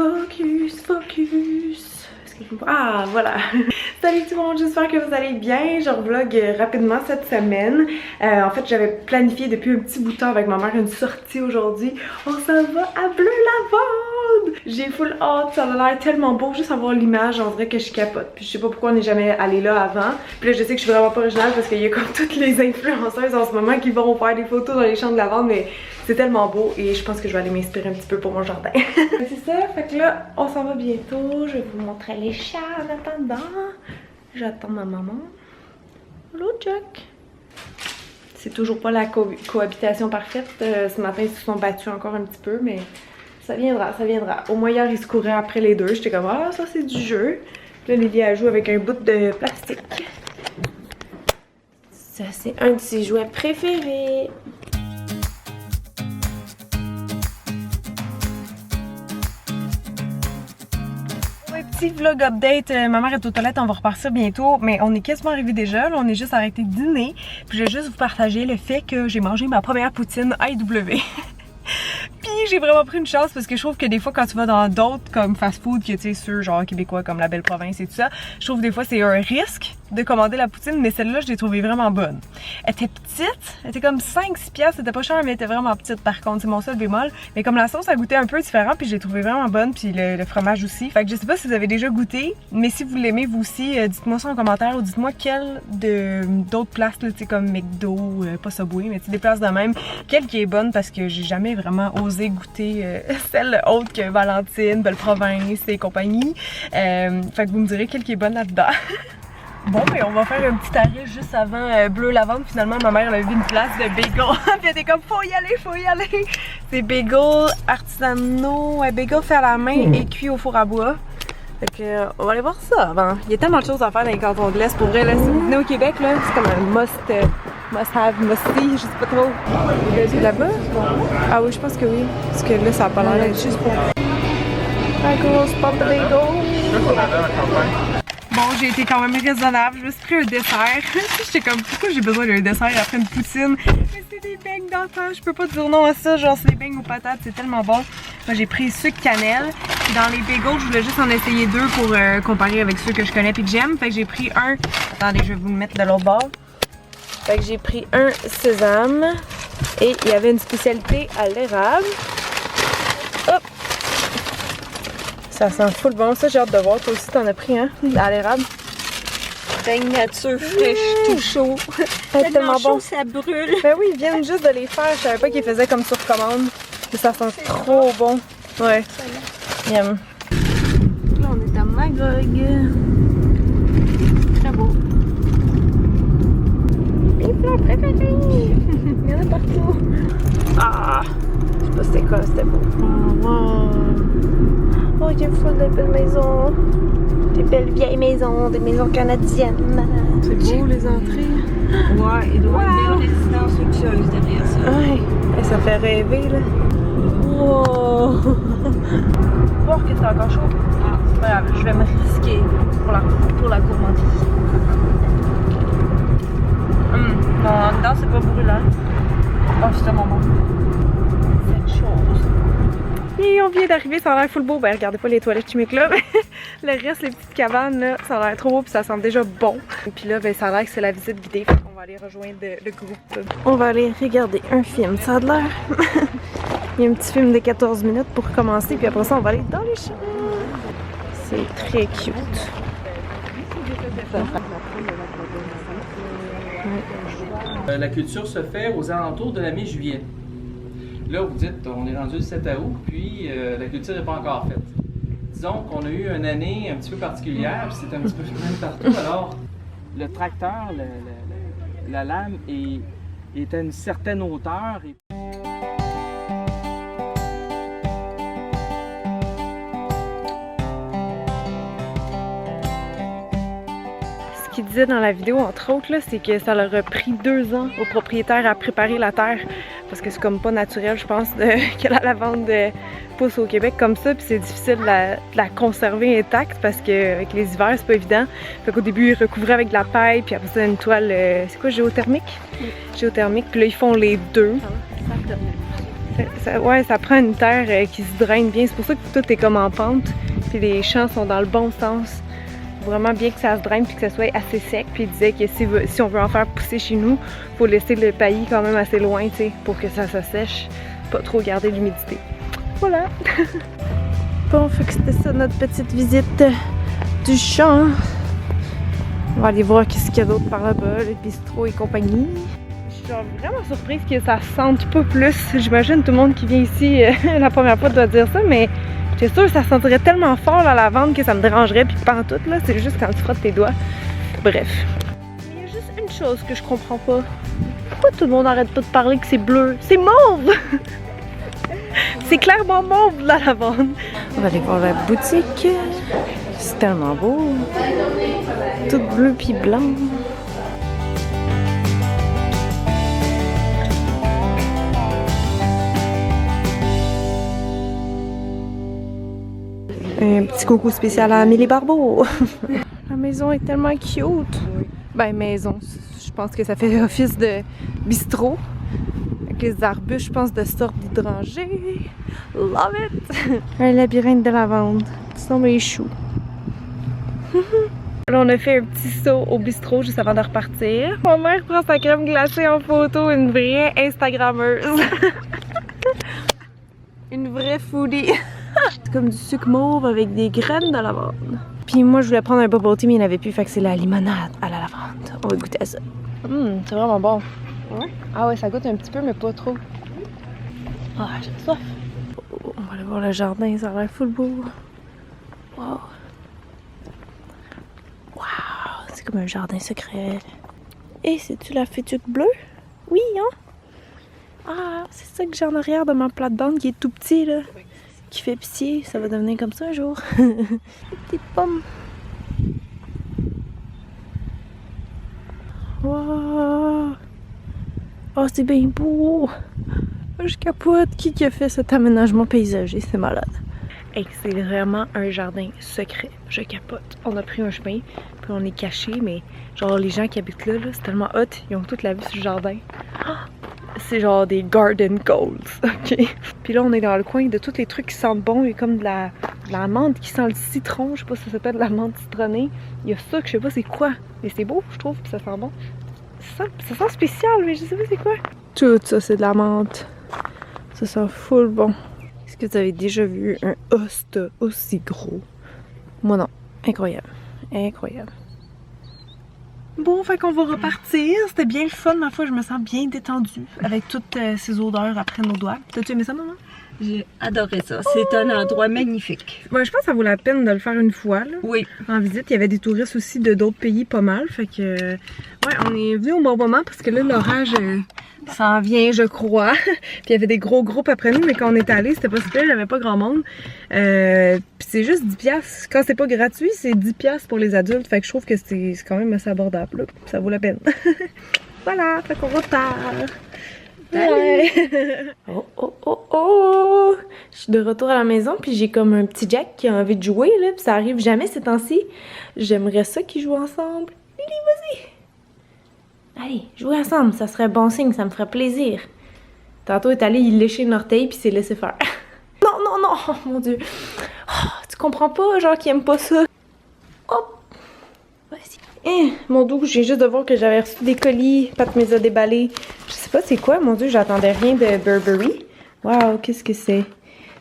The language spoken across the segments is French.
Focus, focus. Ah, voilà. Salut tout le monde, j'espère que vous allez bien. Je revlog rapidement cette semaine. En fait, j'avais planifié depuis un petit bout de temps avec ma mère une sortie aujourd'hui. On s'en va à Bleu-Lavande. J'ai full hâte, ça a l'air tellement beau. Juste à voir l'image, on dirait que je capote. Puis je sais pas pourquoi on n'est jamais allé là avant. Puis là, je sais que je suis vraiment pas originale parce qu'il y a comme toutes les influenceuses en ce moment qui vont faire des photos dans les champs de lavande, mais c'est tellement beau et je pense que je vais aller m'inspirer un petit peu pour mon jardin. C'est ça, fait que là, on s'en va bientôt. Je vais vous montrer les chats en attendant. J'attends ma maman. Hello, Jack. C'est toujours pas la cohabitation parfaite. Ce matin, ils se sont battus encore un petit peu, mais ça viendra, ça viendra. Au moins, hier, ils se couraient après les deux. J'étais comme, ah, ça, c'est du jeu. Puis là, Lily, elle joue avec un bout de plastique. Ça, c'est un de ses jouets préférés. Petit vlog update, ma mère est aux toilettes, on va repartir bientôt, mais on est quasiment arrivé déjà, là, on est juste arrêté de dîner. Puis je vais juste vous partager le fait que j'ai mangé ma première poutine AEW. Puis j'ai vraiment pris une chance parce que je trouve que des fois quand tu vas dans d'autres comme fast food, que tu sais ceux genre québécois comme la Belle Province et tout ça, je trouve des fois c'est un risque de commander la poutine, mais celle-là je l'ai trouvée vraiment bonne. Elle était petite, elle était comme 5-6 piastres, c'était pas cher mais elle était vraiment petite par contre, c'est mon seul bémol. Mais comme la sauce a goûté un peu différent, puis je l'ai trouvée vraiment bonne, puis le fromage aussi. Fait que je sais pas si vous avez déjà goûté, mais si vous l'aimez vous aussi, dites-moi ça en commentaire ou dites-moi quelle d'autres places, tu sais comme McDo, pas Subway, mais tu sais des places de même, quelle qui est bonne parce que j'ai jamais vraiment osé goûter celle autre que Valentine, Belle Province et compagnie. Fait que vous me direz quelle qui est bonne là-dedans. Bon, ben on va faire un petit arrêt juste avant Bleu-Lavande. Finalement, ma mère elle a vu une place de bagel. Puis elle était comme, faut y aller, faut y aller. C'est bagel artisanaux, bagel fait à la main et cuit au four à bois. Fait que, on va aller voir ça avant. Il y a tellement de choses à faire dans les cantons de l'Est. Pour vrai, là, si vous venez au Québec, là, c'est comme un must-have, must-see, je sais pas trop. C'est là-bas? Ah oui, je pense que oui. Parce que là, ça a pas l'air d'être juste pour... La grosse pâte de bagel. Bon, j'ai été quand même raisonnable. Je me suis pris un dessert. J'étais comme, pourquoi j'ai besoin d'un dessert après une poutine? Mais c'est des beignes d'enfant. Je peux pas dire non à ça. Genre, c'est des beignes aux patates. C'est tellement bon. Moi, j'ai pris sucre cannelle. Puis dans les bagels, je voulais juste en essayer deux pour comparer avec ceux que je connais et que j'aime. Fait que j'ai pris un. Attendez, je vais vous le mettre de l'autre bord. Fait que j'ai pris un sésame. Et il y avait une spécialité à l'érable. Hop! Ça sent full bon, ça j'ai hâte de voir. Toi aussi t'en as pris hein, à l'érable. Beigne nature fraîche, tout chaud. C'est tellement bon. Chaud, ça brûle. Ben oui, ils viennent juste de les faire. Je savais pas qu'ils faisaient comme sur commande. Mais ça sent trop bon. Ouais. Yum. Là on est à Magog. Très beau. Mes fleurs préférées. Il y en a partout. Ah! Je sais pas c'était quoi, c'était beau. Oh, wow. Oh, il y a full de belles maisons. Des belles vieilles maisons, des maisons canadiennes. C'est beau les entrées. Ouais, il doit y avoir des résidences luxueuses derrière ça. Ouais, et ça fait rêver là. Wow! Voir que c'est encore chaud. Ah, c'est pas grave, je vais me risquer pour la gourmandise. Bon, en dedans c'est pas brûlant. Oh, c'est mon bon. Cette chose. Et on vient d'arriver, ça a l'air full beau. Ben regardez pas les toilettes chimiques là. Le reste, les petites cabanes là, ça a l'air trop beau puis ça sent déjà bon. Et puis là, ben ça a l'air que c'est la visite guidée. Fait qu'on va aller rejoindre le groupe. On va aller regarder un film, ça a l'air. Il y a un petit film de 14 minutes pour commencer. Puis après ça, on va aller dans les champs. C'est très cute. La culture se fait aux alentours de la mi-juillet. Là, vous dites, on est rendu le 7 août, puis la culture n'est pas encore faite. Disons qu'on a eu une année un petit peu particulière, puis c'est un petit peu même partout. Alors, le tracteur, la lame est à une certaine hauteur. Ce qu'il disait dans la vidéo, entre autres, c'est que ça leur a pris 2 ans aux propriétaires à préparer la terre. Parce que c'est comme pas naturel, je pense, que la lavande pousse au Québec comme ça. Puis c'est difficile de la conserver intacte parce qu'avec les hivers, c'est pas évident. Fait qu'au début, ils recouvraient avec de la paille, puis après ça, une toile, c'est quoi, géothermique? Géothermique. Puis là, ils font les deux. Ouais, ça prend une terre qui se draine bien. C'est pour ça que tout est comme en pente. Puis les champs sont dans le bon sens. Vraiment bien que ça se draine puis que ça soit assez sec. Puis il disait que si on veut en faire pousser chez nous, faut laisser le paillis quand même assez loin, tu sais, pour que ça sèche. Pas trop garder l'humidité. Voilà. Bon, fait que c'était ça notre petite visite du champ. On va aller voir qu'est-ce qu'il y a d'autre par là-bas, le bistrot et compagnie. Je suis genre vraiment surprise que ça sente pas plus. J'imagine tout le monde qui vient ici la première fois doit dire ça, mais j'étais sûre que ça sentirait tellement fort la lavande que ça me dérangerait, puis pantoute là, c'est juste quand tu frottes tes doigts. Bref. Il y a juste une chose que je comprends pas. Pourquoi tout le monde arrête pas de parler que c'est bleu? C'est mauve! C'est clairement mauve la lavande. On va aller voir la boutique. C'est tellement beau. Tout bleu puis blanc. Un petit coucou spécial à Amélie Barbeau. La maison est tellement cute. Ben maison, je pense que ça fait office de bistrot. Avec les arbustes, je pense, de sorte d'hydrangée. Love it! Un labyrinthe de lavande. Ce sont mes choux. Là, on a fait un petit saut au bistrot juste avant de repartir. Ma mère prend sa crème glacée en photo, une vraie Instagrammeuse. Une vraie foodie. C'est comme du sucre mauve avec des graines de lavande. Puis moi, je voulais prendre un bubble tea, mais il n'y en avait plus, fait que c'est la limonade à la lavande. On va goûter à ça. C'est vraiment bon. Ouais. Ah ouais, ça goûte un petit peu, mais pas trop. Ah, j'ai soif. Oh, on va aller voir le jardin, ça a l'air full beau. Wow. Wow, c'est comme un jardin secret. Et c'est-tu la fétuque bleue? Oui, hein? Ah, c'est ça que j'ai en arrière de ma plate-bande qui est tout petit, là. Qui fait pitié, ça va devenir comme ça un jour. Petite pomme. Wow! Oh, c'est bien beau! Je capote. Qui a fait cet aménagement paysager? C'est malade. Et c'est vraiment un jardin secret. Je capote. On a pris un chemin, puis on est caché, mais genre les gens qui habitent là, c'est tellement hot, ils ont toute la vue sur le jardin. C'est genre des garden goals, ok? Puis là, on est dans le coin de tous les trucs qui sentent bon. Il y a comme de la menthe qui sent le citron. Je sais pas si ça s'appelle de la menthe citronnée. Il y a ça que je sais pas c'est quoi. Mais c'est beau, je trouve, puis ça sent bon. Ça sent spécial, mais je sais pas c'est quoi. Tout ça, c'est de la menthe. Ça sent full bon. Est-ce que vous avez déjà vu un hosta aussi gros? Moi non. Incroyable. Incroyable. Bon, fait qu'on va repartir. C'était bien le fun, ma foi. Je me sens bien détendue avec toutes ces odeurs après nos doigts. T'as-tu aimé ça, maman? J'ai adoré ça. C'est un endroit magnifique. Ouais, je pense que ça vaut la peine de le faire une fois, là. Oui. En visite, il y avait des touristes aussi de d'autres pays pas mal. Fait que, ouais, on est venu au bon moment parce que là, l'orage s'en vient, je crois. Puis il y avait des gros groupes après nous, mais quand on est allé, c'était pas super, il y avait pas grand monde. Puis c'est juste 10$. Quand c'est pas gratuit, c'est 10$ pour les adultes. Fait que je trouve que c'est quand même assez abordable, là. Ça vaut la peine. Voilà, fait qu'on repart. Ouais. Oh oh oh oh! Je suis de retour à la maison, puis j'ai comme un petit Jack qui a envie de jouer, là, puis ça arrive jamais ces temps-ci. J'aimerais ça qu'ils jouent ensemble. Lily, vas-y! Allez, jouer ensemble, ça serait bon signe, ça me ferait plaisir. Tantôt, il est allé, il léchait une orteil, puis il s'est laissé faire. Non, non, non! Oh mon Dieu! Oh, tu comprends pas, genre, qui aime pas ça? Hop! Vas-y. Mon Dieu, j'ai juste de voir que j'avais reçu des colis. Pat me les a déballés. Je sais pas c'est quoi, mon Dieu, j'attendais rien de Burberry. Wow, qu'est-ce que c'est?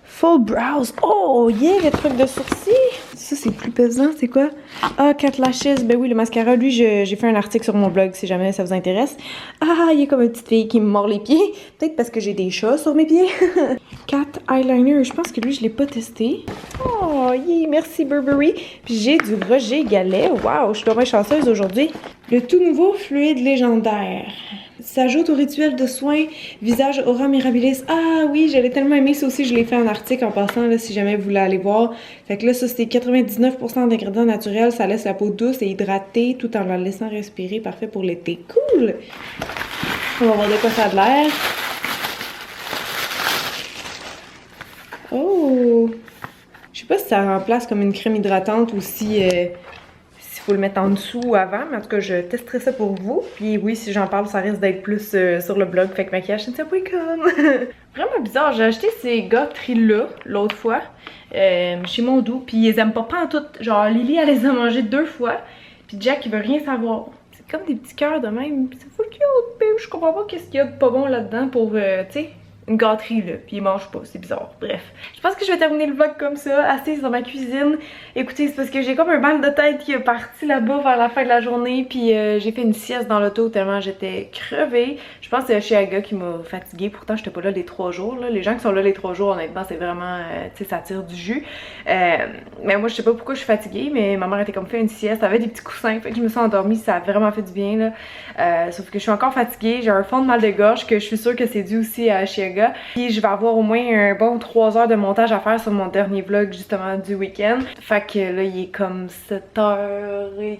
Full brows. Oh, yeah, le truc de sourcils. Ça, c'est plus pesant, c'est quoi? Ah, Cat Lashes. Ben oui, le mascara, lui, j'ai fait un article sur mon blog si jamais ça vous intéresse. Ah, il est comme une petite fille qui me mord les pieds. Peut-être parce que j'ai des chats sur mes pieds. Cat Eyeliner, je pense que lui, je l'ai pas testé. Oh, yeah, merci Burberry. Puis j'ai du Roger Galet. Wow, je suis vraiment chanceuse aujourd'hui. Le tout nouveau fluide légendaire. S'ajoute au rituel de soins visage aura mirabilis. Ah oui, j'allais tellement aimer ça aussi, je l'ai fait en article en passant là, si jamais vous voulez aller voir. Fait que là, ça c'était 99% d'ingrédients naturels, ça laisse la peau douce et hydratée tout en la laissant respirer, parfait pour l'été. Cool! On va voir de quoi ça a de l'air. Oh! Je sais pas si ça remplace comme une crème hydratante ou si faut le mettre en dessous ou avant, mais en tout cas, je testerai ça pour vous. Puis oui, si j'en parle, ça risque d'être plus sur le blog Fait que maquillage, c'est ça.com. Vraiment bizarre, j'ai acheté ces gâteries-là l'autre fois chez Mondou, puis ils aiment pas tout. Genre Lily elle les a mangés 2 fois, puis Jack il veut rien savoir. C'est comme des petits cœurs de même, c'est full cute, mais je comprends pas qu'est-ce qu'il y a de pas bon là-dedans pour, tu sais, une gâterie là, puis ils mangent pas, c'est bizarre. Bref, je pense que je vais terminer le vlog comme ça, assise dans ma cuisine. Écoutez, c'est parce que j'ai comme un mal de tête qui est parti là-bas vers la fin de la journée, puis j'ai fait une sieste dans l'auto tellement j'étais crevée. Je pense que c'est Chiaga qui m'a fatiguée, pourtant j'étais pas là les 3 jours. Là. Les gens qui sont là les 3 jours, honnêtement, c'est vraiment, tu sais, ça tire du jus. Mais moi, je sais pas pourquoi je suis fatiguée, mais ma mère était comme fait une sieste, elle avait des petits coussins, fait que je me suis endormie, ça a vraiment fait du bien là. Sauf que je suis encore fatiguée, j'ai un fond de mal de gorge que je suis sûre que c'est dû aussi à Chiaga. Puis je vais avoir au moins un bon 3 heures de montage à faire sur mon dernier vlog justement du week-end. Fait que là il est comme 7h18.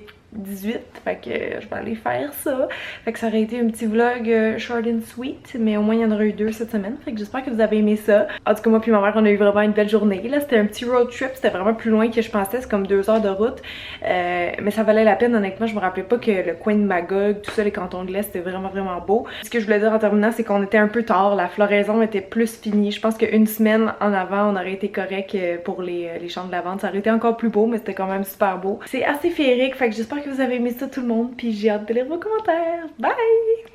Fait que je vais aller faire ça. Fait que ça aurait été un petit vlog short and sweet, mais au moins il y en aura eu 2 cette semaine. Fait que j'espère que vous avez aimé ça. En tout cas moi puis ma mère on a eu vraiment une belle journée. Là c'était un petit road trip, c'était vraiment plus loin que je pensais, c'est comme 2 heures de route. Mais ça valait la peine honnêtement, je me rappelais pas que le coin de Magog, tout ça, les cantons de l'Est, c'était vraiment beau. Ce que je voulais dire en terminant, c'est qu'on était un peu tard, la floraison était plus finie. Je pense qu'une semaine en avant on aurait été correct pour les champs de lavande. Ça aurait été encore plus beau, mais c'était quand même super beau. C'est assez féerique, fait que j'espère que vous avez aimé ça tout le monde, puis j'ai hâte de lire vos commentaires. Bye!